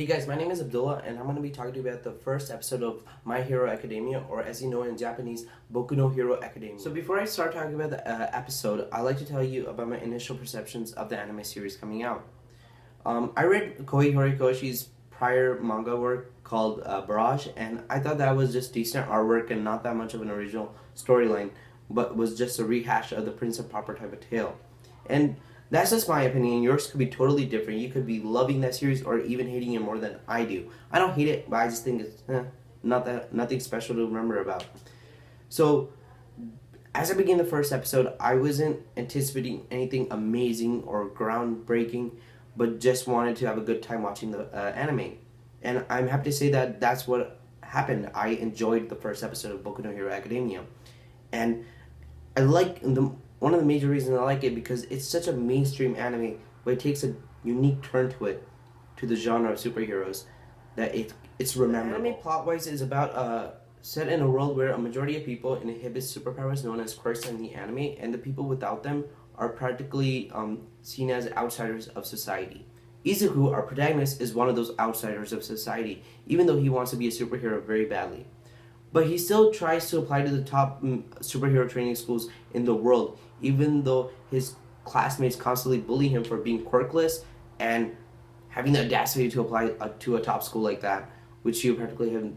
Hey guys, my name is Abdullah and I'm going to be talking to you about the first episode of My Hero Academia, or as you know in Japanese, Boku no Hero Academia. So before I start talking about the episode, I'd like to tell you about my initial perceptions of the anime series coming out. I read Koi Horikoshi's prior manga work called Barrage, and I thought that was just decent artwork and not that much of an original storyline, but was just a rehash of the Prince of Proper type of tale. And that's just my opinion. Yours could be totally different. You could be loving that series or even hating it more than I do. I don't hate it, but I just think it's nothing special to remember about. So, as I begin the first episode, I wasn't anticipating anything amazing or groundbreaking, but just wanted to have a good time watching the anime. And I'm happy to say that that's what happened. I enjoyed the first episode of Boku no Hero Academia. And I like one of the major reasons I like it because it's such a mainstream anime, but it takes a unique turn to the genre of superheroes that it's rememberable. The anime plot-wise is about set in a world where a majority of people inhibit superpowers known as quirks in the anime, and the people without them are practically seen as outsiders of society. Izuku, our protagonist, is one of those outsiders of society, even though he wants to be a superhero very badly. But he still tries to apply to the top superhero training schools in the world, even though his classmates constantly bully him for being quirkless and having the audacity to apply to a top school like that, which you practically have.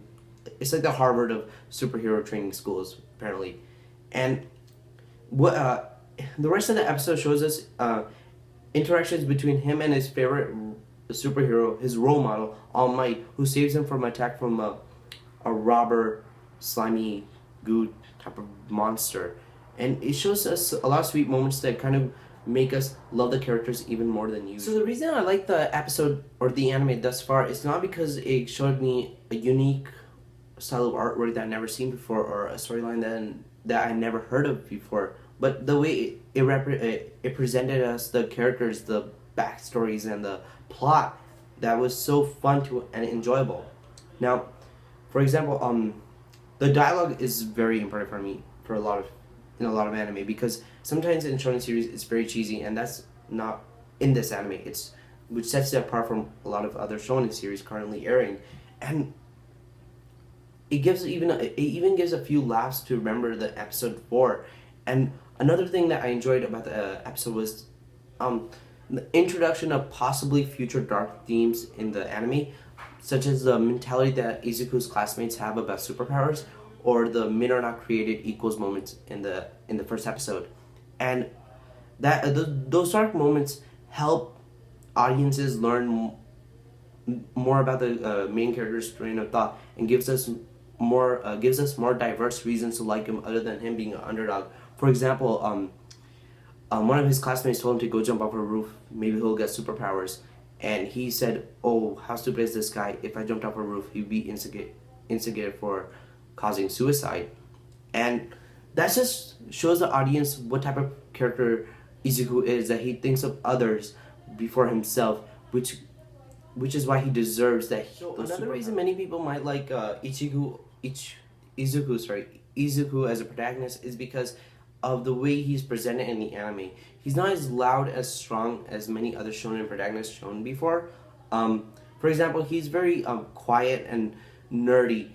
It's like the Harvard of superhero training schools, apparently. And what the rest of the episode shows us interactions between him and his favorite superhero, his role model, All Might, who saves him from an attack from a robber, slimy goo type of monster. And it shows us a lot of sweet moments that kind of make us love the characters even more than usual. So the reason I like the episode or the anime thus far is not because it showed me a unique style of artwork that I've never seen before or a storyline that I never heard of before, but the way it presented us the characters, the backstories, and the plot that was so fun to and enjoyable. Now, for example, the dialogue is very important for me in a lot of anime, because sometimes in shonen series it's very cheesy, and that's not in this anime. Which sets it apart from a lot of other shonen series currently airing, and it even gives a few laughs to remember the episode for. And another thing that I enjoyed about the episode was the introduction of possibly future dark themes in the anime, such as the mentality that Izuku's classmates have about superpowers, or the men are not created equals moments in the first episode. And that those dark moments help audiences learn more about the main character's train of thought, and gives us more diverse reasons to like him other than him being an underdog. For example, one of his classmates told him to go jump off a roof, maybe he'll get superpowers, and he said, "Oh, how stupid is this guy? If I jumped off a roof, he'd be instigated for causing suicide." And that just shows the audience what type of character Izuku is, that he thinks of others before himself, which is why he deserves that. So another reason many people might like Izuku as a protagonist is because of the way he's presented in the anime. He's not as loud, as strong as many other shonen protagonists shown before. For example, he's very quiet and nerdy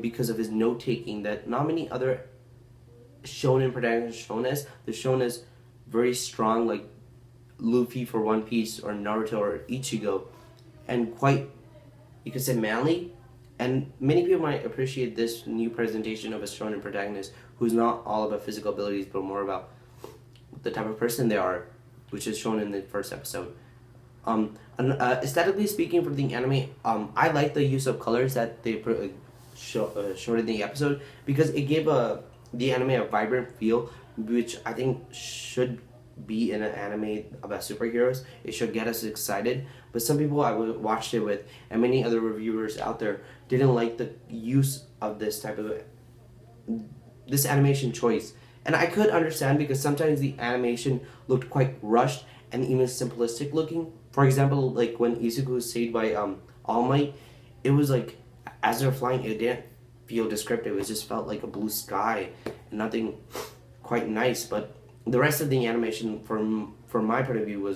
because of his note-taking that not many other shonen protagonists shown as. They're shown as very strong, like Luffy for One Piece, or Naruto, or Ichigo, and quite, you could say, manly. And many people might appreciate this new presentation of a shonen protagonist who's not all about physical abilities, but more about the type of person they are, which is shown in the first episode. Aesthetically speaking, from the anime, I like the use of colors that they showed in the episode, because it gave the anime a vibrant feel, which I think should be in an anime about superheroes. It should get us excited. But some people I watched it with, and many other reviewers out there, didn't like the use of this animation choice. And I could understand, because sometimes the animation looked quite rushed and even simplistic looking. For example, like when Izuku was saved by All Might, it was like, as they're flying, it didn't feel descriptive. It just felt like a blue sky and nothing quite nice. But the rest of the animation, from my point of view,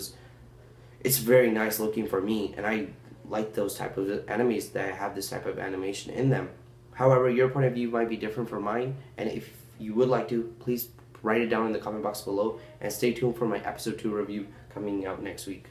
it's very nice looking for me, and like those type of animes that have this type of animation in them. However, your point of view might be different from mine, and if you would like to, please write it down in the comment box below, and stay tuned for my episode 2 review coming out next week.